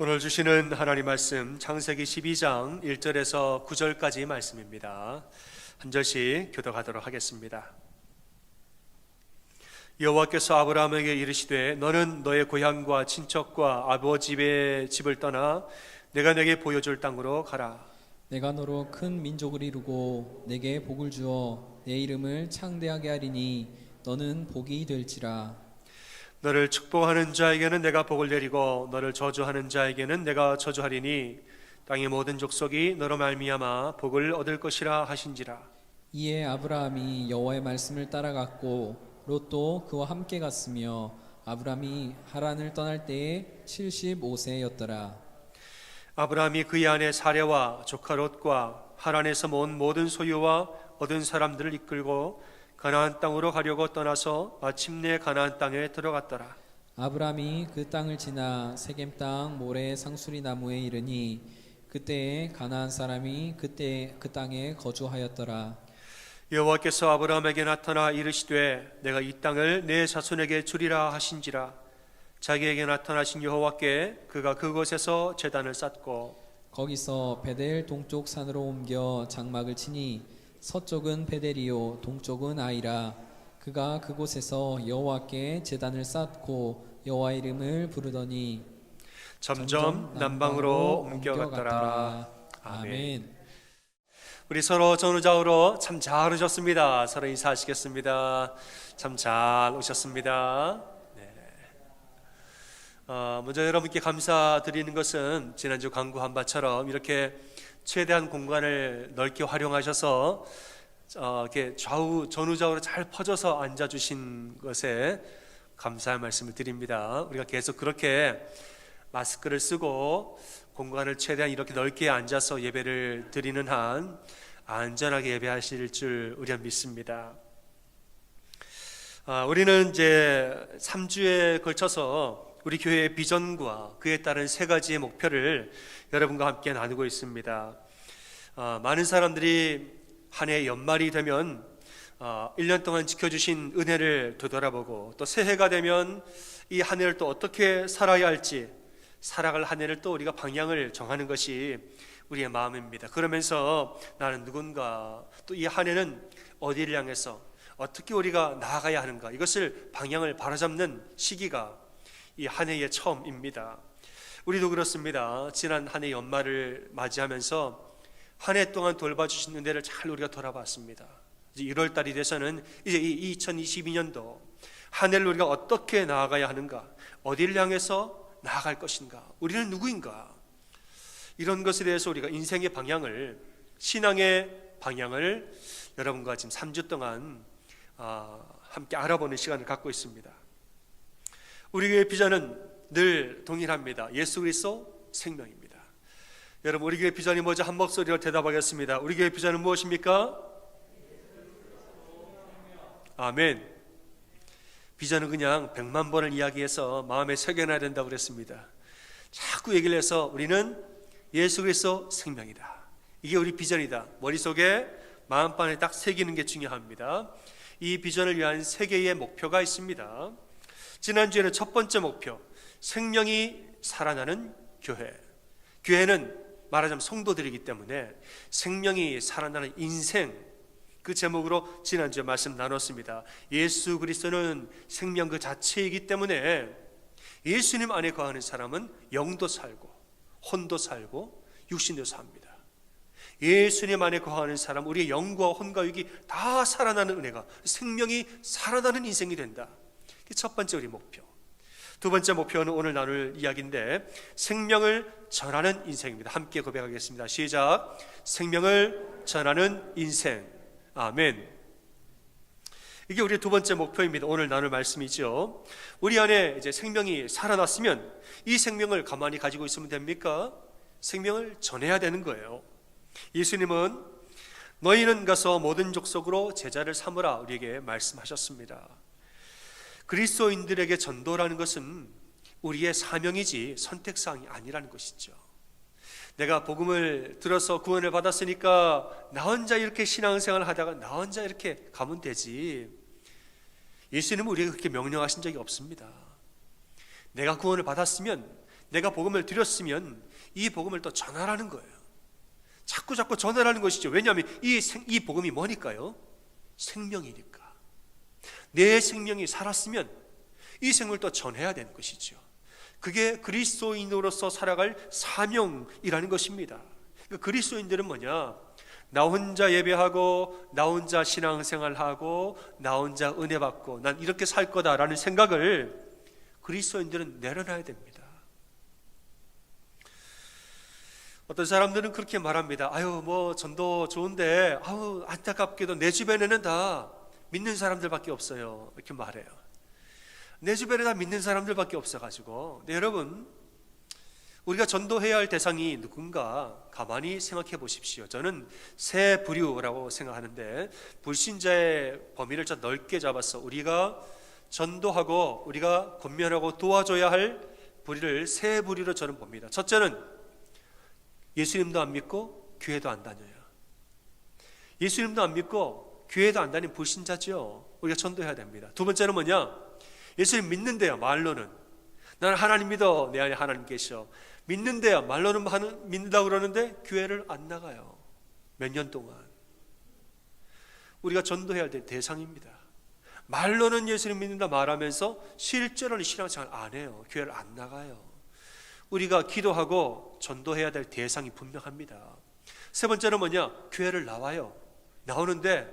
오늘 주시는 하나님 말씀 창세기 12장 1절에서 9절까지 말씀입니다. 한 절씩 교독하도록 하겠습니다. 여호와께서 아브라함에게 이르시되 너는 너의 고향과 친척과 아버지의 집을 떠나 내가 내게 보여줄 땅으로 가라. 내가 너로 큰 민족을 이루고 내게 복을 주어 내 이름을 창대하게 하리니 너는 복이 될지라. 너를 축복하는 자에게는 내가 복을 내리고 너를 저주하는 자에게는 내가 저주하리니 땅의 모든 족속이 너로 말미암아 복을 얻을 것이라 하신지라. 이에 아브라함이 여호와의 말씀을 따라갔고 롯도 그와 함께 갔으며 아브라함이 하란을 떠날 때에 75세였더라. 아브라함이 그의 아내 사레와 조카 롯과 하란에서 모은 모든 소유와 얻은 사람들을 이끌고 가나안 땅으로 가려고 떠나서 마침내 가나안 땅에 들어갔더라. 아브라함이 그 땅을 지나 세겜 땅 모래 상수리 나무에 이르니 그때에 가나안 사람이 그때 그 땅에 거주하였더라. 여호와께서 아브라함에게 나타나 이르시되 내가 이 땅을 내 자손에게 주리라 하신지라. 자기에게 나타나신 여호와께 그가 그곳에서 제단을 쌓고 거기서 베델 동쪽 산으로 옮겨 장막을 치니 서쪽은 베델이요 동쪽은 아이라. 그가 그곳에서 여호와께 제단을 쌓고 여호와 이름을 부르더니 점점 남방으로 옮겨갔더라. 아멘. 우리 서로 전우좌우로 참 잘 오셨습니다. 서로 인사하시겠습니다. 참 잘 오셨습니다. 먼저 여러분께 감사드리는 것은 지난주 강구 한바처럼 이렇게 최대한 공간을 넓게 활용하셔서 이렇게 전우좌우로 잘 퍼져서 앉아주신 것에 감사의 말씀을 드립니다. 우리가 계속 그렇게 마스크를 쓰고 공간을 최대한 이렇게 넓게 앉아서 예배를 드리는 한 안전하게 예배하실 줄 우리는 믿습니다. 우리는 이제 3주에 걸쳐서 우리 교회의 비전과 그에 따른 세 가지의 목표를 여러분과 함께 나누고 있습니다. 많은 사람들이 한 해 연말이 되면 1년 동안 지켜주신 은혜를 되돌아보고 또 새해가 되면 이 한 해를 또 어떻게 살아야 할지 살아갈 한 해를 또 우리가 방향을 정하는 것이 우리의 마음입니다. 그러면서 나는 누군가 또 이 한 해는 어디를 향해서 어떻게 우리가 나아가야 하는가 이것을 방향을 바로잡는 시기가 이 한 해의 처음입니다. 우리도 그렇습니다. 지난 한 해 연말을 맞이하면서 한 해 동안 돌봐주신 은혜를 잘 우리가 돌아봤습니다. 이제 1월 달이 돼서는 이제 이 2022년도 한 해를 우리가 어떻게 나아가야 하는가, 어디를 향해서 나아갈 것인가, 우리는 누구인가, 이런 것에 대해서 우리가 인생의 방향을, 신앙의 방향을 여러분과 지금 3주 동안 함께 알아보는 시간을 갖고 있습니다. 우리 교회 비전은 늘 동일합니다. 예수 그리스도 생명입니다. 여러분, 우리 교회 비전이 뭐죠? 한 목소리로 대답하겠습니다. 우리 교회 비전은 무엇입니까? 아멘. 비전은 그냥 100만 번을 이야기해서 마음에 새겨놔야 된다고 그랬습니다. 자꾸 얘기를 해서 우리는 예수 그리스도 생명이다, 이게 우리 비전이다, 머릿속에 마음판에 딱 새기는 게 중요합니다. 이 비전을 위한 세 개의 목표가 있습니다. 지난주에는 첫 번째 목표, 생명이 살아나는 교회. 교회는 말하자면 성도들이기 때문에 생명이 살아나는 인생, 그 제목으로 지난주에 말씀 나눴습니다. 예수 그리스도는 생명 그 자체이기 때문에 예수님 안에 거하는 사람은 영도 살고 혼도 살고 육신도 삽니다. 예수님 안에 거하는 사람, 우리의 영과 혼과 육이 다 살아나는 은혜가, 생명이 살아나는 인생이 된다. 첫 번째 우리 목표. 두 번째 목표는 오늘 나눌 이야기인데 생명을 전하는 인생입니다. 함께 고백하겠습니다. 시작. 생명을 전하는 인생. 아멘. 이게 우리의 두 번째 목표입니다. 오늘 나눌 말씀이죠. 우리 안에 이제 생명이 살아났으면 이 생명을 가만히 가지고 있으면 됩니까? 생명을 전해야 되는 거예요. 예수님은 너희는 가서 모든 족속으로 제자를 삼으라 우리에게 말씀하셨습니다. 그리스도인들에게 전도라는 것은 우리의 사명이지 선택사항이 아니라는 것이죠. 내가 복음을 들어서 구원을 받았으니까 나 혼자 이렇게 신앙생활을 하다가 나 혼자 이렇게 가면 되지, 예수님은 우리에게 그렇게 명령하신 적이 없습니다. 내가 구원을 받았으면 내가 복음을 드렸으면 이 복음을 또 전하라는 거예요. 자꾸 전하라는 것이죠. 왜냐하면 이 복음이 뭐니까요? 생명이니까. 내 생명이 살았으면 이 생명을 또 전해야 되는 것이죠. 그게 그리스도인으로서 살아갈 사명이라는 것입니다. 그리스도인들은 뭐냐? 나 혼자 예배하고 나 혼자 신앙생활하고 나 혼자 은혜 받고 난 이렇게 살 거다라는 생각을 그리스도인들은 내려놔야 됩니다. 어떤 사람들은 그렇게 말합니다. 아유 뭐 전도 좋은데 아유 안타깝게도 내 주변에는 다 믿는 사람들밖에 없어요. 이렇게 말해요. 내 주변에 다 믿는 사람들밖에 없어가지고. 네, 여러분, 우리가 전도해야 할 대상이 누군가 가만히 생각해 보십시오. 저는 세 부류라고 생각하는데, 불신자의 범위를 좀 넓게 잡아서 우리가 전도하고 우리가 권면하고 도와줘야 할 부류를 세 부류로 저는 봅니다. 첫째는 예수님도 안 믿고 교회도 안 다녀요. 예수님도 안 믿고 교회도 안 다니는 불신자죠. 우리가 전도해야 됩니다. 두 번째는 뭐냐? 예수님 믿는데요, 말로는 나는 하나님 믿어, 내 안에 하나님 계셔. 믿는데요, 말로는 믿는다고 그러는데 교회를 안 나가요. 몇 년 동안. 우리가 전도해야 할 대상입니다. 말로는 예수님 믿는다 말하면서 실제로는 신앙생활 안 해요. 교회를 안 나가요. 우리가 기도하고 전도해야 될 대상이 분명합니다. 세 번째는 뭐냐? 교회를 나와요. 나오는데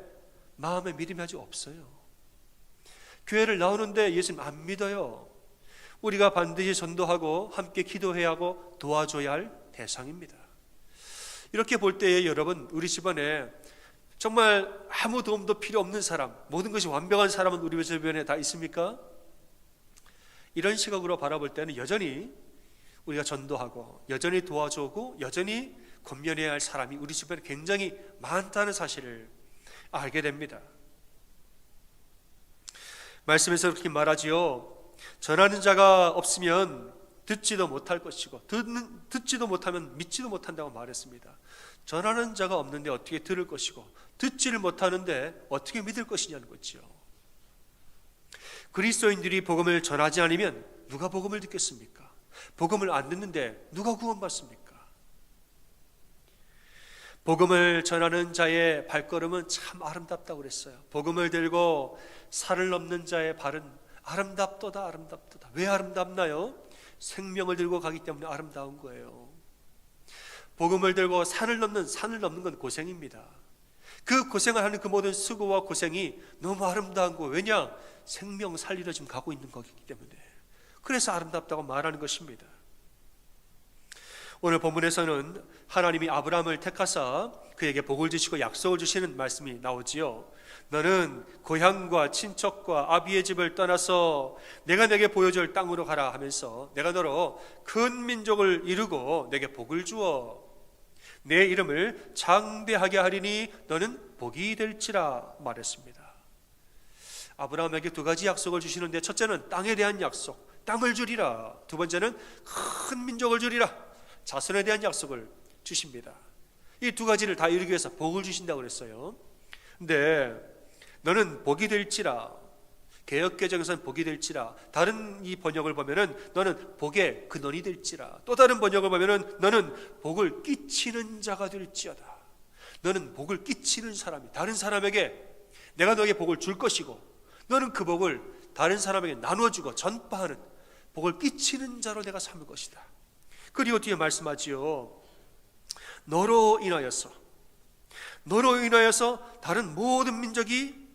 마음에 믿음이 아직 없어요. 교회를 나오는데 예수님 안 믿어요. 우리가 반드시 전도하고 함께 기도해야 하고 도와줘야 할 대상입니다. 이렇게 볼 때에 여러분, 우리 집안에 정말 아무 도움도 필요 없는 사람, 모든 것이 완벽한 사람은 우리 주변에 다 있습니까? 이런 시각으로 바라볼 때는 여전히 우리가 전도하고 여전히 도와주고 여전히 권면해야 할 사람이 우리 주변에 굉장히 많다는 사실을 알게 됩니다. 말씀에서 그렇게 말하지요. 전하는 자가 없으면 듣지도 못할 것이고 듣지도 못하면 믿지도 못한다고 말했습니다. 전하는 자가 없는데 어떻게 들을 것이고 듣지를 못하는데 어떻게 믿을 것이냐는 거죠. 그리스도인들이 복음을 전하지 않으면 누가 복음을 듣겠습니까? 복음을 안 듣는데 누가 구원받습니까? 복음을 전하는 자의 발걸음은 참 아름답다고 그랬어요. 복음을 들고 산을 넘는 자의 발은 아름답도다, 아름답도다. 왜 아름답나요? 생명을 들고 가기 때문에 아름다운 거예요. 복음을 들고 산을 넘는 건 고생입니다. 그 고생을 하는 그 모든 수고와 고생이 너무 아름다운 거예요. 왜냐? 생명 살리러 지금 가고 있는 거기 때문에. 그래서 아름답다고 말하는 것입니다. 오늘 본문에서는 하나님이 아브라함을 택하사 그에게 복을 주시고 약속을 주시는 말씀이 나오지요. 너는 고향과 친척과 아비의 집을 떠나서 내가 내게 보여줄 땅으로 가라 하면서 내가 너로 큰 민족을 이루고 내게 복을 주어 내 이름을 장대하게 하리니 너는 복이 될지라 말했습니다. 아브라함에게 두 가지 약속을 주시는데, 첫째는 땅에 대한 약속, 땅을 주리라. 두 번째는 큰 민족을 주리라, 자손에 대한 약속을 주십니다. 이 두 가지를 다 이루기 위해서 복을 주신다고 그랬어요. 근데 너는 복이 될지라, 개역개정에서는 복이 될지라, 다른 이 번역을 보면은 너는 복의 근원이 될지라, 또 다른 번역을 보면은 너는 복을 끼치는 자가 될지어다. 너는 복을 끼치는 사람이, 다른 사람에게 내가 너에게 복을 줄 것이고 너는 그 복을 다른 사람에게 나눠주고 전파하는 복을 끼치는 자로 내가 삼을 것이다. 그리고 뒤에 말씀하지요. 너로 인하여서 다른 모든 민족이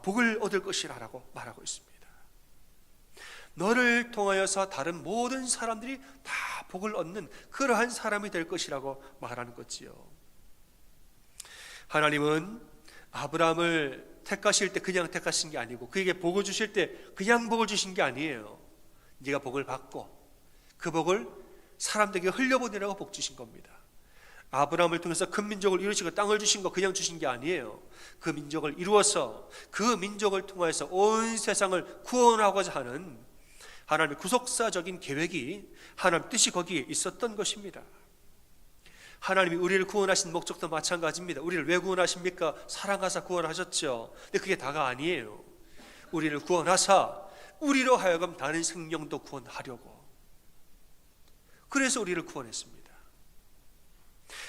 복을 얻을 것이라 라고 말하고 있습니다. 너를 통하여서 다른 모든 사람들이 다 복을 얻는 그러한 사람이 될 것이라고 말하는 거지요. 하나님은 아브라함을 택하실 때 그냥 택하신 게 아니고 그에게 복을 주실 때 그냥 복을 주신 게 아니에요. 네가 복을 받고 그 복을 사람들에게 흘려보내라고 복 주신 겁니다. 아브라함을 통해서 큰 민족을 이루시고 땅을 주신 거 그냥 주신 게 아니에요. 그 민족을 이루어서 그 민족을 통해서 온 세상을 구원하고자 하는 하나님의 구속사적인 계획이, 하나님 뜻이 거기에 있었던 것입니다. 하나님이 우리를 구원하신 목적도 마찬가지입니다. 우리를 왜 구원하십니까? 사랑하사 구원하셨죠. 근데 그게 다가 아니에요. 우리를 구원하사 우리로 하여금 다른 생명도 구원하려고, 그래서 우리를 구원했습니다.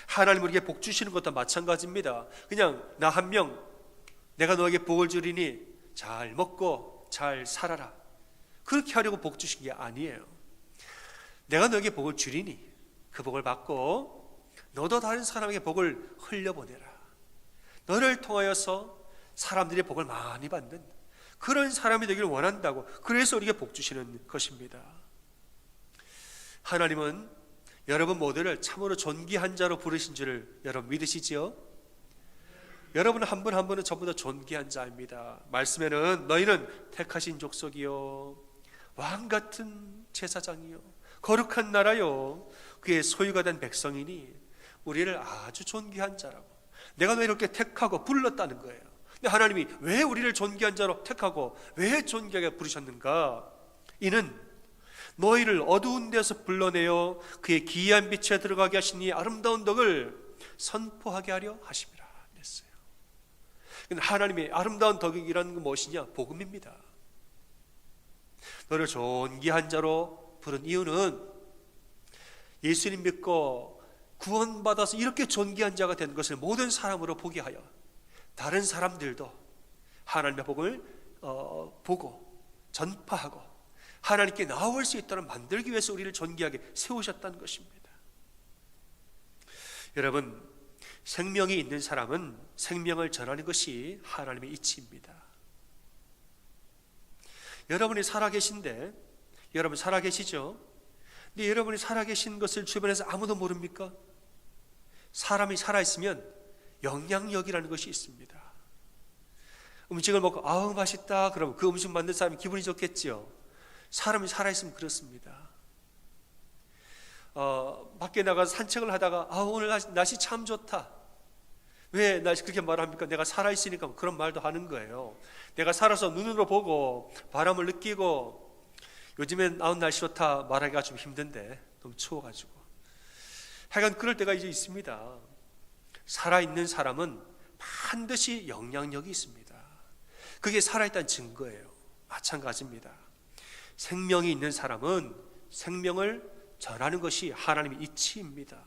하나님 우리에게 복 주시는 것도 마찬가지입니다. 그냥 나 한 명 내가 너에게 복을 주리니 잘 먹고 잘 살아라, 그렇게 하려고 복 주신 게 아니에요. 내가 너에게 복을 주리니 그 복을 받고 너도 다른 사람에게 복을 흘려보내라. 너를 통하여서 사람들이 복을 많이 받는 그런 사람이 되기를 원한다고, 그래서 우리에게 복 주시는 것입니다. 하나님은 여러분 모두를 참으로 존귀한 자로 부르신 줄을 여러분 믿으시지요? 여러분 한 분 한 분은 전부 다 존귀한 자입니다. 말씀에는 너희는 택하신 족속이요 왕같은 제사장이요 거룩한 나라요 그의 소유가 된 백성이니, 우리를 아주 존귀한 자라고, 내가 너희를 이렇게 택하고 불렀다는 거예요. 근데 하나님이 왜 우리를 존귀한 자로 택하고 왜 존귀하게 부르셨는가? 이는 너희를 어두운 데서 불러내어 그의 기이한 빛에 들어가게 하시니 아름다운 덕을 선포하게 하려 하심이라 그랬어요. 근데 하나님의 아름다운 덕이라는 건 무엇이냐? 복음입니다. 너를 존귀한 자로 부른 이유는 예수님 믿고 구원받아서 이렇게 존귀한 자가 된 것을 모든 사람으로 보게 하여 다른 사람들도 하나님의 복을 보고 전파하고 하나님께 나올 수 있도록 만들기 위해서 우리를 존귀하게 세우셨다는 것입니다. 여러분, 생명이 있는 사람은 생명을 전하는 것이 하나님의 이치입니다. 여러분이 살아계신데, 여러분 살아계시죠? 근데 여러분이 살아계신 것을 주변에서 아무도 모릅니까? 사람이 살아있으면 영향력이라는 것이 있습니다. 음식을 먹고 아우 맛있다 그러면 그 음식 만든 사람이 기분이 좋겠지요. 사람이 살아있으면 그렇습니다. 밖에 나가서 산책을 하다가 오늘 날씨 참 좋다. 왜 날씨 그렇게 말합니까? 내가 살아있으니까 그런 말도 하는 거예요. 내가 살아서 눈으로 보고 바람을 느끼고, 요즘엔 날씨 좋다 말하기가 좀 힘든데 너무 추워가지고. 하여간 그럴 때가 이제 있습니다. 살아있는 사람은 반드시 영향력이 있습니다. 그게 살아있다는 증거예요. 마찬가지입니다. 생명이 있는 사람은 생명을 전하는 것이 하나님의 이치입니다.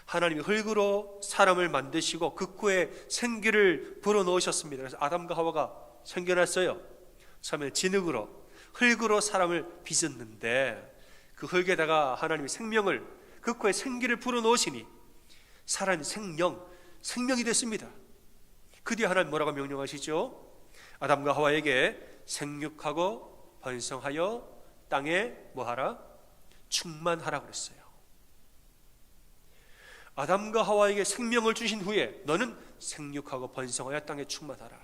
하나님이 흙으로 사람을 만드시고 그 코에 생기를 불어넣으셨습니다. 그래서 아담과 하와가 생겨났어요. 처음에 진흙으로, 흙으로 사람을 빚었는데 그 흙에다가 하나님이 생명을, 그 코에 생기를 불어넣으시니 사람이 생명이 됐습니다. 그 뒤에 하나님 뭐라고 명령하시죠? 아담과 하와에게 생육하고 번성하여 땅에 뭐하라? 충만하라 그랬어요. 아담과 하와에게 생명을 주신 후에 너는 생육하고 번성하여 땅에 충만하라.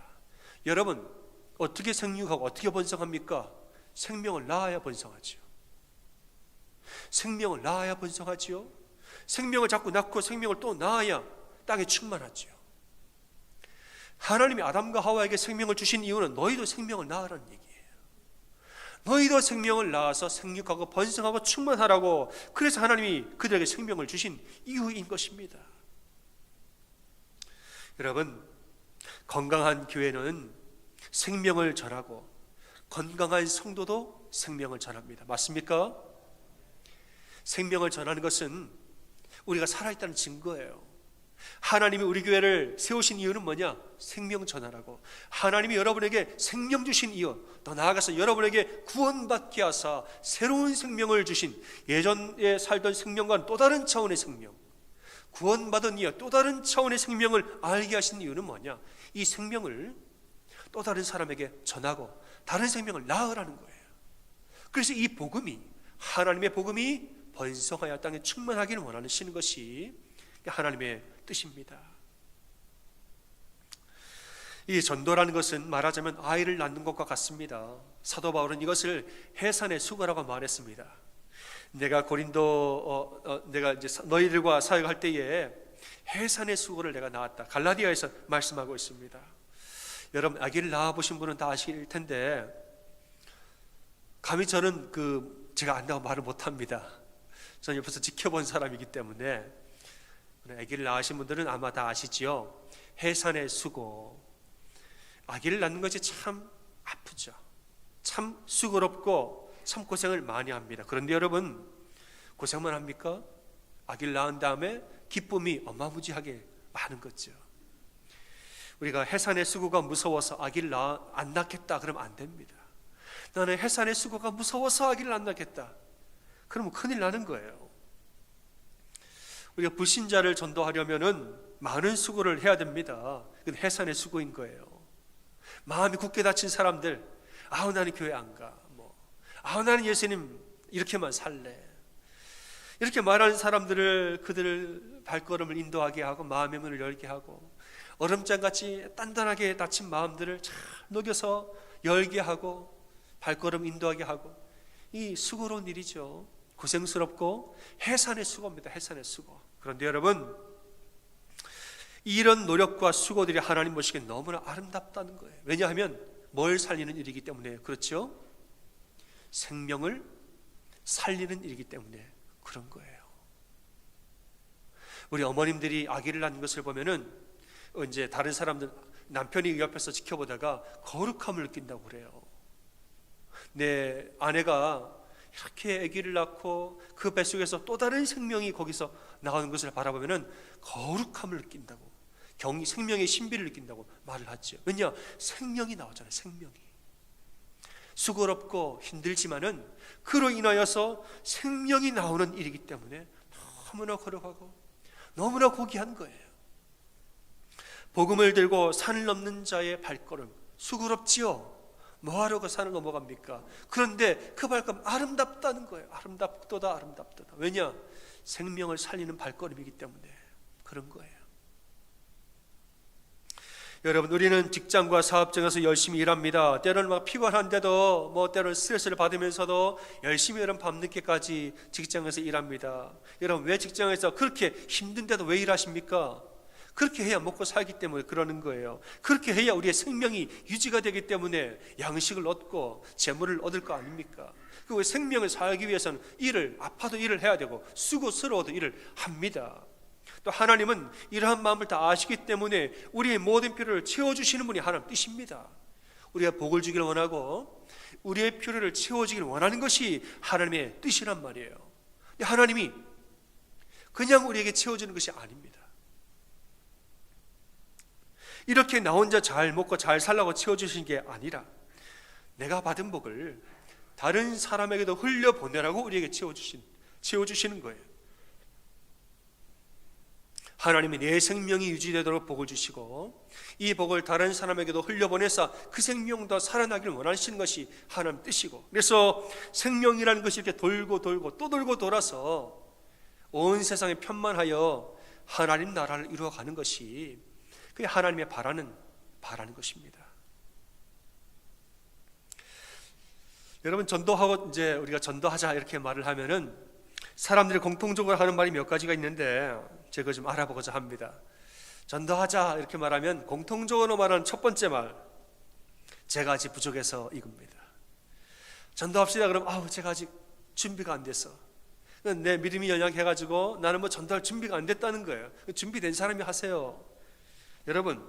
여러분, 어떻게 생육하고 어떻게 번성합니까? 생명을 낳아야 번성하지요. 생명을 낳아야 번성하지요. 생명을 자꾸 낳고 생명을 또 낳아야 땅에 충만하지요. 하나님이 아담과 하와에게 생명을 주신 이유는 너희도 생명을 낳으라는 얘기예요. 너희도 생명을 낳아서 생육하고 번성하고 충만하라고, 그래서 하나님이 그들에게 생명을 주신 이유인 것입니다. 여러분, 건강한 교회는 생명을 전하고 건강한 성도도 생명을 전합니다. 맞습니까? 생명을 전하는 것은 우리가 살아있다는 증거예요. 하나님이 우리 교회를 세우신 이유는 뭐냐? 생명 전하라고. 하나님이 여러분에게 생명 주신 이유, 더 나아가서 여러분에게 구원받게 하사 새로운 생명을 주신, 예전에 살던 생명과는 또 다른 차원의 생명, 구원받은 이유, 또 다른 차원의 생명을 알게 하신 이유는 뭐냐? 이 생명을 또 다른 사람에게 전하고 다른 생명을 낳으라는 거예요. 그래서 이 복음이, 하나님의 복음이 번성하여 땅에 충만하기를 원하시는 것이 하나님의 뜻입니다. 이 전도라는 것은 말하자면 아이를 낳는 것과 같습니다. 사도 바울은 이것을 해산의 수고라고 말했습니다. 내가 내가 이제 너희들과 사역할 때에 해산의 수고를 내가 낳았다. 갈라디아에서 말씀하고 있습니다. 여러분, 아기를 낳아보신 분은 다 아실 텐데, 감히 저는 제가 안다고 말을 못합니다. 저는 옆에서 지켜본 사람이기 때문에. 아기를 낳으신 분들은 아마 다 아시지요. 해산의 수고. 아기를 낳는 것이 참 아프죠. 참 수고롭고 참 고생을 많이 합니다. 그런데 여러분, 고생만 합니까? 아기를 낳은 다음에 기쁨이 어마무지하게 많은 거죠. 우리가 해산의 수고가 무서워서 아기를 안 낳겠다 그러면 안 됩니다. 나는 해산의 수고가 무서워서 아기를 안 낳겠다 그러면 큰일 나는 거예요. 우리가 불신자를 전도하려면은 많은 수고를 해야 됩니다. 그건 해산의 수고인 거예요. 마음이 굳게 닫힌 사람들, 아우 나는 교회 안 가, 아우 나는 예수님 이렇게만 살래, 이렇게 말하는 사람들을, 그들을 발걸음을 인도하게 하고 마음의 문을 열게 하고 얼음장같이 단단하게 닫힌 마음들을 잘 녹여서 열게 하고 발걸음 인도하게 하고, 이 수고로운 일이죠. 고생스럽고 해산의 수고입니다. 해산의 수고. 그런데 여러분, 이런 노력과 수고들이 하나님 보시기에 너무나 아름답다는 거예요. 왜냐하면 뭘 살리는 일이기 때문에. 그렇죠? 생명을 살리는 일이기 때문에 그런 거예요. 우리 어머님들이 아기를 낳는 것을 보면은 이제 다른 사람들, 남편이 옆에서 지켜보다가 거룩함을 느낀다고 그래요. 내 아내가 이렇게 아기를 낳고 그 뱃속에서 또 다른 생명이 거기서 나오는 것을 바라보면은 거룩함을 느낀다고, 생명의 신비를 느낀다고 말을 하죠. 왜냐? 생명이 나오잖아요. 생명이 수고롭고 힘들지만은 그로 인하여서 생명이 나오는 일이기 때문에 너무나 거룩하고 너무나 고귀한 거예요. 복음을 들고 산을 넘는 자의 발걸음 수고롭지요. 뭐하러 그 산을 넘어갑니까? 그런데 그 발걸음 아름답다는 거예요. 아름답도다 아름답도다. 왜냐? 생명을 살리는 발걸음이기 때문에 그런 거예요. 여러분, 우리는 직장과 사업장에서 열심히 일합니다. 때로는 막 피곤한데도 때로는 스트레스를 받으면서도 열심히 여러분 밤늦게까지 직장에서 일합니다. 여러분, 왜 직장에서 그렇게 힘든데도 왜 일하십니까? 그렇게 해야 먹고 살기 때문에 그러는 거예요. 그렇게 해야 우리의 생명이 유지가 되기 때문에 양식을 얻고 재물을 얻을 거 아닙니까? 그 생명을 살기 위해서는 아파도 일을 해야 되고 수고스러워도 일을 합니다. 또 하나님은 이러한 마음을 다 아시기 때문에 우리의 모든 필요를 채워주시는 분이 하나님 뜻입니다. 우리가 복을 주기를 원하고 우리의 필요를 채워주기를 원하는 것이 하나님의 뜻이란 말이에요. 하나님이 그냥 우리에게 채워주는 것이 아닙니다. 이렇게 나 혼자 잘 먹고 잘 살라고 채워주신 게 아니라 내가 받은 복을 다른 사람에게도 흘려보내라고 우리에게 채워주시는 거예요. 하나님이 내 생명이 유지되도록 복을 주시고 이 복을 다른 사람에게도 흘려보내서 그 생명도 살아나기를 원하시는 것이 하나님 뜻이고, 그래서 생명이라는 것이 이렇게 돌고 돌고 또 돌고 돌아서 온 세상에 편만하여 하나님 나라를 이루어가는 것이 그게 하나님의 바라는 것입니다. 여러분, 전도하고 이제 우리가 전도하자 이렇게 말을 하면은 사람들이 공통적으로 하는 말이 몇 가지가 있는데 제가 좀 알아보고자 합니다. 전도하자 이렇게 말하면 공통적으로 말하는 첫 번째 말, 제가 아직 부족해서 이겁니다. 전도합시다 그러면 제가 아직 준비가 안 됐어. 내 믿음이 연약해가지고 나는 전도할 준비가 안 됐다는 거예요. 준비된 사람이 하세요. 여러분,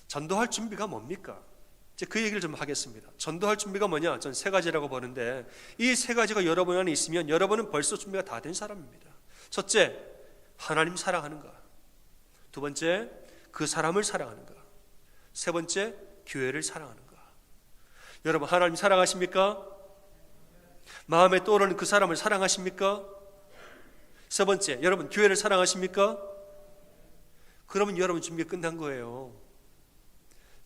전도할 준비가 뭡니까? 이제 그 얘기를 좀 하겠습니다. 전도할 준비가 뭐냐? 전 세 가지라고 보는데 이 세 가지가 여러분 안에 있으면 여러분은 벌써 준비가 다 된 사람입니다. 첫째, 하나님 사랑하는 것. 두 번째, 그 사람을 사랑하는 것. 세 번째, 교회를 사랑하는 것. 여러분, 하나님 사랑하십니까? 마음에 떠오르는 그 사람을 사랑하십니까? 세 번째, 여러분 교회를 사랑하십니까? 그러면 여러분 준비 끝난 거예요.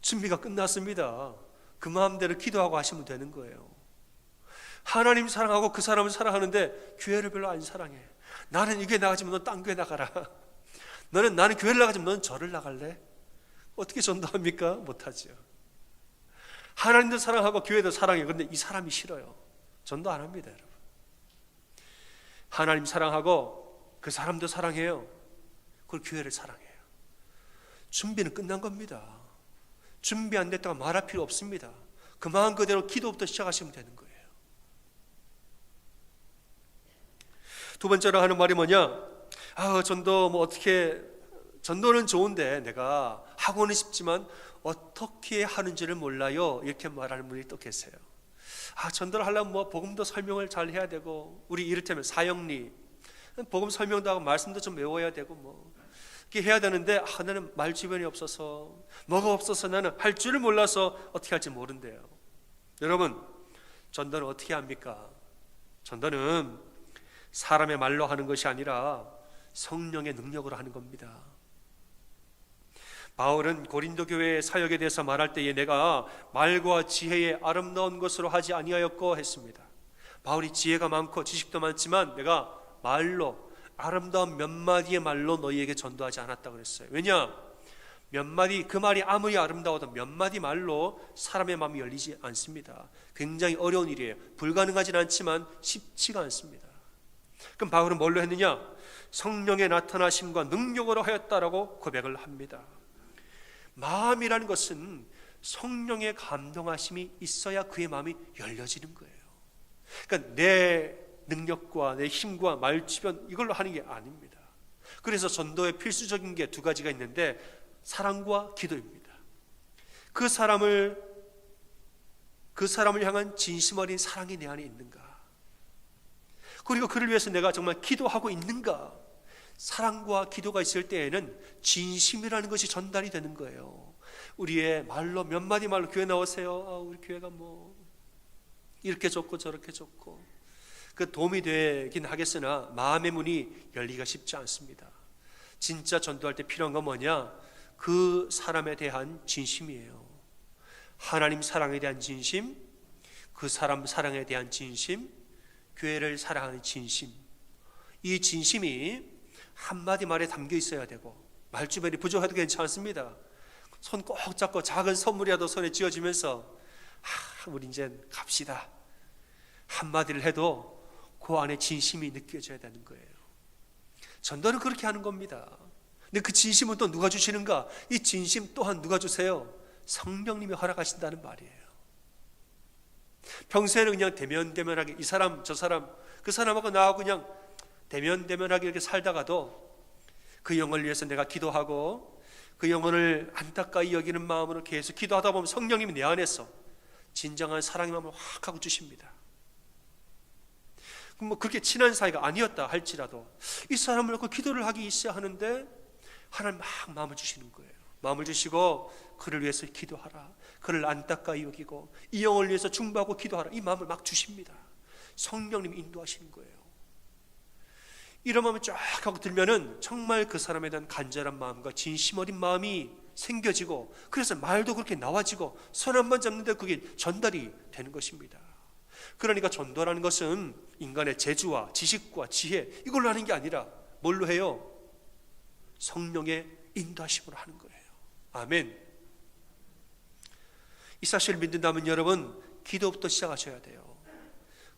준비가 끝났습니다. 그 마음대로 기도하고 하시면 되는 거예요. 하나님 사랑하고 그 사람을 사랑하는데 교회를 별로 안 사랑해. 나는 이 교회 나가지만 넌 딴 교회 나가라. 나는 교회를 나가지만 넌 절을 나갈래? 어떻게 전도합니까? 못하죠. 하나님도 사랑하고 교회도 사랑해. 그런데 이 사람이 싫어요. 전도 안 합니다, 여러분. 하나님 사랑하고 그 사람도 사랑해요. 그리고 교회를 사랑해요. 준비는 끝난 겁니다. 준비 안 됐다고 말할 필요 없습니다. 그 마음 그대로 기도부터 시작하시면 되는 거예요. 두 번째로 하는 말이 뭐냐? 전도 어떻게, 전도는 좋은데 내가 하고는 싶지만 어떻게 하는지를 몰라요. 이렇게 말하는 분이 또 계세요. 전도를 하려면 뭐 복음도 설명을 잘 해야 되고, 우리 이를테면 사형리 복음 설명도 하고 말씀도 좀 외워야 되고 뭐 이렇게 해야 되는데, 나는 말 주변이 없어서, 뭐가 없어서 나는 할 줄을 몰라서 어떻게 할지 모른대요. 여러분, 전도는 어떻게 합니까? 전도는 사람의 말로 하는 것이 아니라 성령의 능력으로 하는 겁니다. 바울은 고린도 교회의 사역에 대해서 말할 때에 내가 말과 지혜의 아름다운 것으로 하지 아니하였고 했습니다. 바울이 지혜가 많고 지식도 많지만 내가 말로, 아름다운 몇 마디의 말로 너희에게 전도하지 않았다고 그랬어요. 왜냐? 몇 마디, 그 말이 아무리 아름다워도 몇 마디 말로 사람의 마음이 열리지 않습니다. 굉장히 어려운 일이에요. 불가능하진 않지만 쉽지가 않습니다. 그럼 바울은 뭘로 했느냐? 성령의 나타나심과 능력으로 하였다라고 고백을 합니다. 마음이라는 것은 성령의 감동하심이 있어야 그의 마음이 열려지는 거예요. 그러니까 내 능력과 내 힘과 말주변 이걸로 하는 게 아닙니다. 그래서 전도에 필수적인 게 두 가지가 있는데, 사랑과 기도입니다. 그 사람을 향한 진심 어린 사랑이 내 안에 있는가, 그리고 그를 위해서 내가 정말 기도하고 있는가. 사랑과 기도가 있을 때에는 진심이라는 것이 전달이 되는 거예요. 우리의 말로, 몇 마디 말로 교회 나오세요, 우리 교회가 뭐 이렇게 좋고 저렇게 좋고, 그 도움이 되긴 하겠으나 마음의 문이 열리기가 쉽지 않습니다. 진짜 전도할 때 필요한 건 뭐냐? 그 사람에 대한 진심이에요. 하나님 사랑에 대한 진심, 그 사람 사랑에 대한 진심, 교회를 사랑하는 진심. 이 진심이 한마디 말에 담겨 있어야 되고, 말주변이 부족해도 괜찮습니다. 손 꼭 잡고 작은 선물이라도 손에 쥐어주면서 우리 이제 갑시다 한마디를 해도 그 안에 진심이 느껴져야 되는 거예요. 전도는 그렇게 하는 겁니다. 근데 그 진심은 또 누가 주시는가? 이 진심 또한 누가 주세요? 성령님이 허락하신다는 말이에요. 평소에는 그냥 대면대면하게 이 사람 저 사람 그 사람하고 나하고 그냥 대면대면하게 이렇게 살다가도 그 영혼을 위해서 내가 기도하고 그 영혼을 안타까이 여기는 마음으로 계속 기도하다 보면 성령님이 내 안에서 진정한 사랑의 마음을 확 하고 주십니다. 뭐 그렇게 친한 사이가 아니었다 할지라도 이 사람을 놓고 기도를 하기 있어야 하는데 하나님 막 마음을 주시는 거예요. 마음을 주시고 그를 위해서 기도하라, 그를 안타까이 여기고 이 영혼을 위해서 중보하고 기도하라, 이 마음을 막 주십니다. 성령님이 인도하시는 거예요. 이런 마음이 쫙 하고 들면은 정말 그 사람에 대한 간절한 마음과 진심 어린 마음이 생겨지고, 그래서 말도 그렇게 나와지고 손 한 번 잡는데 그게 전달이 되는 것입니다. 그러니까 전도라는 것은 인간의 재주와 지식과 지혜 이걸로 하는 게 아니라 뭘로 해요? 성령의 인도하심으로 하는 거예요. 아멘. 이 사실을 믿는다면 여러분, 기도부터 시작하셔야 돼요.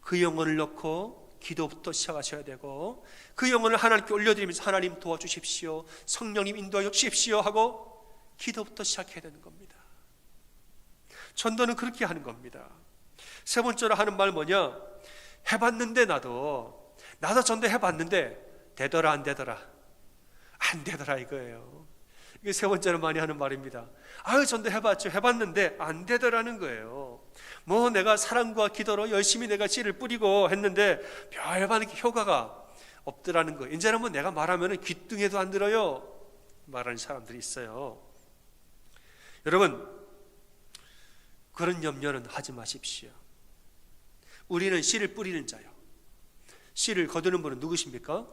그 영혼을 넣고 기도부터 시작하셔야 되고, 그 영혼을 하나님께 올려드리면서 하나님 도와주십시오, 성령님 인도하여 주십시오 하고 기도부터 시작해야 되는 겁니다. 전도는 그렇게 하는 겁니다. 세 번째로 하는 말 뭐냐? 해봤는데 나도 전도해봤는데 되더라 안 되더라 이거예요. 이게 세 번째로 많이 하는 말입니다. 전도 해봤는데 안 되더라는 거예요. 뭐 내가 사랑과 기도로 열심히 내가 씨를 뿌리고 했는데 별반 효과가 없더라는 거예요. 이제는 뭐 내가 말하면 귀뚱해도 안 들어요 말하는 사람들이 있어요. 여러분, 그런 염려는 하지 마십시오. 우리는 씨를 뿌리는 자요, 씨를 거두는 분은 누구십니까?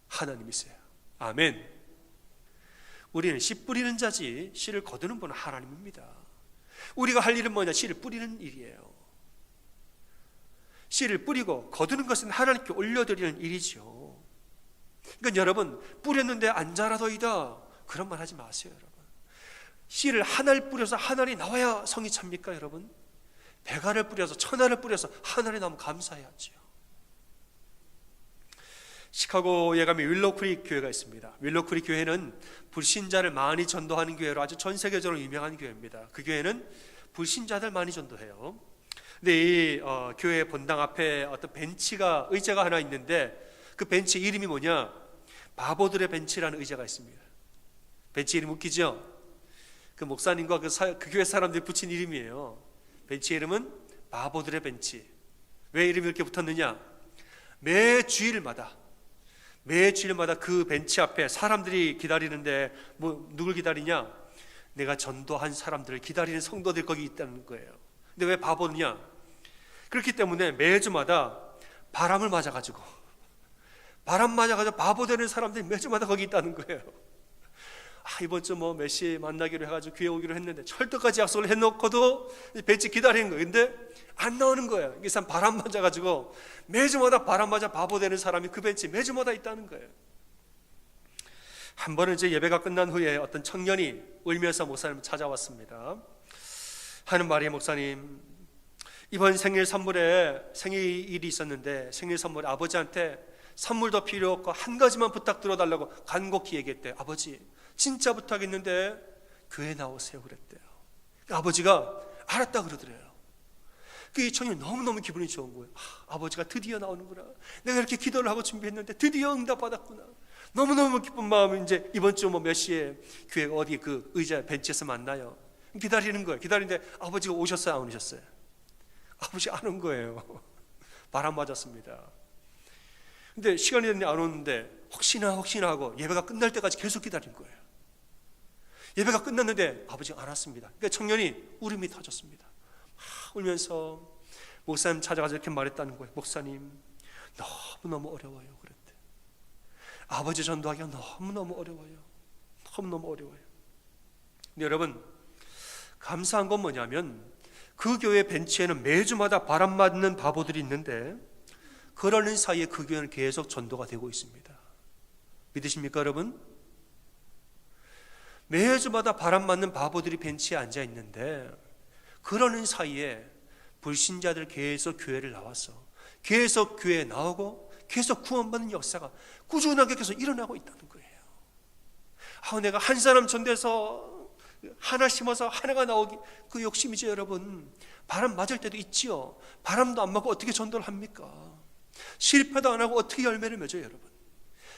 하나님이세요. 아멘. 우리는 씨 뿌리는 자지 씨를 거두는 분은 하나님입니다. 우리가 할 일은 뭐냐? 씨를 뿌리는 일이에요. 씨를 뿌리고 거두는 것은 하나님께 올려드리는 일이죠. 그러니까 여러분, 뿌렸는데 안 자라더이다 그런 말 하지 마세요. 여러분, 씨를 하나를 뿌려서 하나이 나와야 성이 찹니까? 여러분, 100알을 뿌려서 1000알을 뿌려서 하나이 나오면 감사해야죠. 시카고에 가면 윌로우크릭 교회가 있습니다. 윌로우크릭 교회는 불신자를 많이 전도하는 교회로 아주 전 세계적으로 유명한 교회입니다. 그 교회는 불신자들 많이 전도해요. 근데 이 교회 본당 앞에 어떤 의자가 하나 있는데, 그 벤치 이름이 뭐냐? 바보들의 벤치라는 의자가 있습니다. 벤치 이름 웃기죠? 그 목사님과 그 교회 사람들이 붙인 이름이에요. 벤치 이름은 바보들의 벤치. 왜 이름이 이렇게 붙었느냐? 매 주일마다 그 벤치 앞에 사람들이 기다리는데 누굴 기다리냐? 내가 전도한 사람들을 기다리는 성도들이 거기 있다는 거예요. 근데 왜 바보냐? 그렇기 때문에 매주마다 바람을 맞아가지고 바보 되는 사람들이 매주마다 거기 있다는 거예요. 이번 주 몇 시에 만나기로 해가지고 교회 오기로 했는데 철도까지 약속을 해놓고도 벤치 기다리는 거예요. 근데 안 나오는 거예요. 이 사람 바람 맞아가지고 매주마다 바람 맞아 바보 되는 사람이 그 벤치 매주마다 있다는 거예요. 한 번은 이제 예배가 끝난 후에 어떤 청년이 울면서 목사님을 찾아왔습니다. 하는 말이, 목사님, 이번 생일 선물에 생일이 있었는데 생일 선물에 아버지한테 선물도 필요 없고 한 가지만 부탁 들어달라고 간곡히 얘기했대요. 아버지, 진짜 부탁했는데 교회 나오세요 그랬대요. 아버지가 알았다 그러더래요. 그 청년이 너무너무 기분이 좋은 거예요. 아버지가 드디어 나오는구나. 내가 이렇게 기도를 하고 준비했는데 드디어 응답받았구나. 너무너무 기쁜 마음이 이제 이번 주 몇 시에 교회 어디 그 의자 벤치에서 만나요. 기다리는 거예요. 기다리는데 아버지가 오셨어요, 안 오셨어요? 아버지 안 온 거예요. 바람 맞았습니다. 근데 시간이 됐는데 안 오는데 혹시나 하고 예배가 끝날 때까지 계속 기다린 거예요. 예배가 끝났는데 아버지가 안 왔습니다. 그러니까 청년이 울음이 터졌습니다. 울면서 목사님 찾아가서 이렇게 말했다는 거예요. 목사님, 너무너무 어려워요 그랬대. 아버지 전도하기가 너무너무 어려워요. 너무너무 어려워요. 근데 여러분, 감사한 건 뭐냐면 그 교회 벤치에는 매주마다 바람 맞는 바보들이 있는데 그러는 사이에 그 교회는 계속 전도가 되고 있습니다. 믿으십니까 여러분? 매주마다 바람 맞는 바보들이 벤치에 앉아 있는데 그러는 사이에 불신자들 계속 교회를 나와서 계속 교회에 나오고 계속 구원받는 역사가 꾸준하게 계속 일어나고 있다는 거예요. 내가 한 사람 전도해서 하나 심어서 하나가 나오기, 그 욕심이죠 여러분. 바람 맞을 때도 있지요. 바람도 안 맞고 어떻게 전도를 합니까? 실패도 안 하고 어떻게 열매를 맺어요 여러분?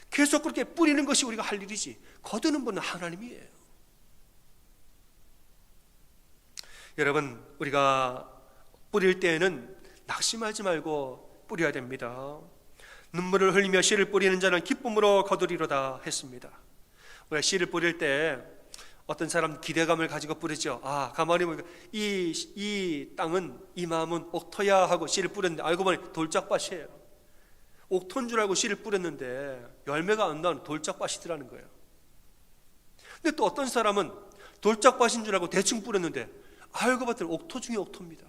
계속 그렇게 뿌리는 것이 우리가 할 일이지 거두는 분은 하나님이에요. 여러분, 우리가 뿌릴 때에는 낙심하지 말고 뿌려야 됩니다. 눈물을 흘리며 씨를 뿌리는 자는 기쁨으로 거두리로다 했습니다. 우리가 씨를 뿌릴 때 어떤 사람 기대감을 가지고 뿌리죠. 가만히 보니까 이 땅은, 이 마음은 옥토야 하고 씨를 뿌렸는데 알고 보니 돌짝밭이에요. 옥토인 줄 알고 씨를 뿌렸는데 열매가 안 나오는 돌짝밭이더라는 거예요. 근데 또 어떤 사람은 돌짝밭인 줄 알고 대충 뿌렸는데 알고 봤더니 옥토 중에 옥토입니다.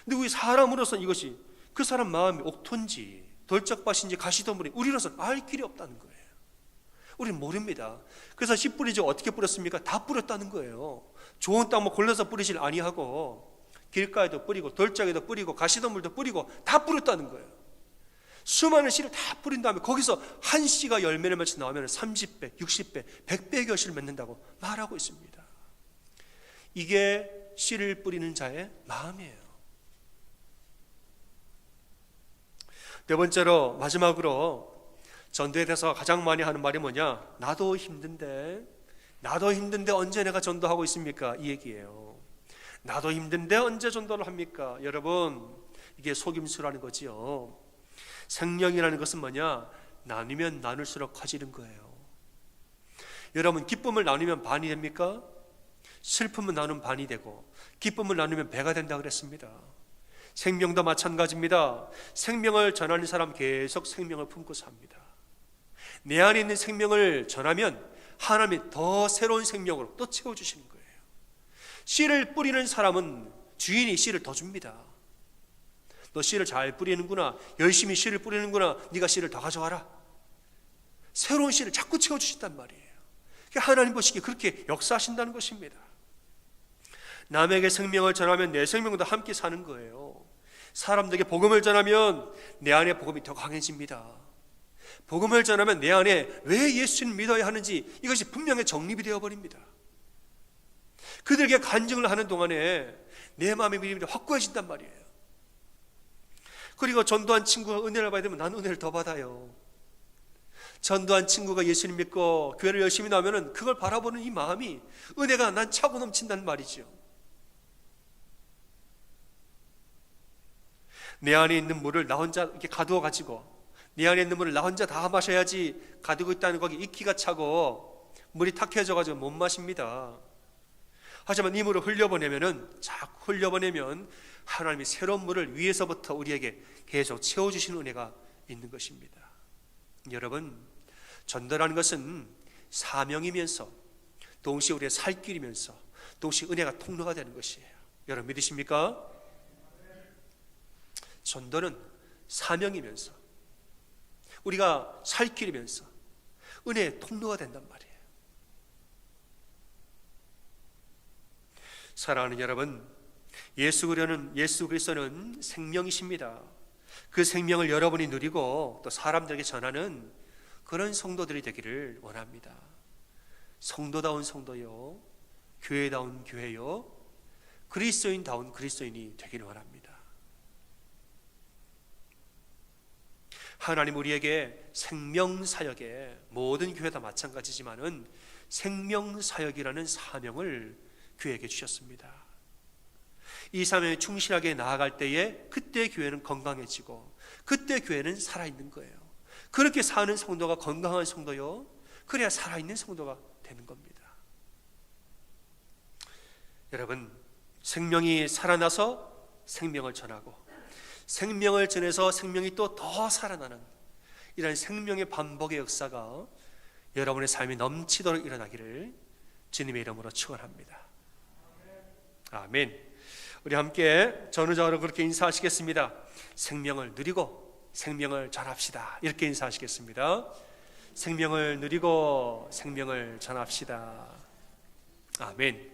근데 우리 사람으로서 이것이 그 사람 마음이 옥토인지 돌짝밭인지 가시덤불이 우리로서는 알 길이 없다는 거예요. 우리는 모릅니다. 그래서 씨 뿌리죠. 어떻게 뿌렸습니까? 다 뿌렸다는 거예요. 좋은 땅 골라서 뿌리질 아니하고 길가에도 뿌리고 돌짝에도 뿌리고 가시덤불도 뿌리고 다 뿌렸다는 거예요. 수많은 씨를 다 뿌린 다음에 거기서 한 씨가 열매를 맺혀 나오면 30배, 60배, 100배의 결실을 맺는다고 말하고 있습니다. 이게 씨를 뿌리는 자의 마음이에요. 네 번째로, 마지막으로 전도에 대해서 가장 많이 하는 말이 뭐냐? 나도 힘든데 언제 내가 전도하고 있습니까? 이 얘기예요. 나도 힘든데 언제 전도를 합니까? 여러분, 이게 속임수라는 거지요. 생명이라는 것은 뭐냐? 나누면 나눌수록 커지는 거예요. 여러분, 기쁨을 나누면 반이 됩니까? 슬픔을 나누면 반이 되고 기쁨을 나누면 배가 된다고 그랬습니다. 생명도 마찬가지입니다. 생명을 전하는 사람 계속 생명을 품고 삽니다. 내 안에 있는 생명을 전하면 하나님이 더 새로운 생명으로 또 채워주시는 거예요. 씨를 뿌리는 사람은 주인이 씨를 더 줍니다. 너 씨를 잘 뿌리는구나, 열심히 씨를 뿌리는구나, 네가 씨를 더 가져와라. 새로운 씨를 자꾸 채워주신단 말이에요. 하나님 보시기에 그렇게 역사하신다는 것입니다. 남에게 생명을 전하면 내 생명도 함께 사는 거예요. 사람들에게 복음을 전하면 내 안에 복음이 더 강해집니다. 복음을 전하면 내 안에 왜 예수를 믿어야 하는지 이것이 분명히 정립이 되어버립니다. 그들에게 간증을 하는 동안에 내 마음의 믿음이 확고해진단 말이에요. 그리고 전도한 친구가 은혜를 받게 되면 난 은혜를 더 받아요. 전도한 친구가 예수님 믿고 교회를 열심히 나오면 그걸 바라보는 이 마음이 은혜가 난 차고 넘친다는 말이죠. 내 안에 있는 물을 나 혼자 이렇게 가두어 가지고, 내 안에 있는 물을 나 혼자 다 마셔야지 가두고 있다는 거기 이끼가 차고 물이 탁해져 가지고 못 마십니다. 하지만 이 물을 흘려보내면은, 자꾸 흘려보내면 하나님이 새로운 물을 위에서부터 우리에게 계속 채워주시는 은혜가 있는 것입니다. 여러분, 전도라는 것은 사명이면서 동시에 우리의 살 길이면서 동시에 은혜가 통로가 되는 것이에요. 여러분 믿으십니까? 전도는 사명이면서 우리가 살 길이면서 은혜의 통로가 된단 말이에요. 사랑하는 여러분, 예수 그리스도는 생명이십니다. 그 생명을 여러분이 누리고 또 사람들에게 전하는 그런 성도들이 되기를 원합니다. 성도다운 성도요, 교회다운 교회요, 그리스도인다운 그리스도인이 되기를 원합니다. 하나님 우리에게 생명사역에, 모든 교회 다 마찬가지지만은 생명사역이라는 사명을 교회에게 주셨습니다. 이 사명에 충실하게 나아갈 때에 그때 교회는 건강해지고 그때 교회는 살아있는 거예요. 그렇게 사는 성도가 건강한 성도요, 그래야 살아있는 성도가 되는 겁니다. 여러분, 생명이 살아나서 생명을 전하고 생명을 전해서 생명이 또 더 살아나는 이런 생명의 반복의 역사가 여러분의 삶이 넘치도록 일어나기를 주님의 이름으로 축원합니다. 아멘. 우리 함께 전우자로 그렇게 인사하시겠습니다. 생명을 누리고 생명을 전합시다. 이렇게 인사하시겠습니다. 생명을 누리고 생명을 전합시다. 아멘.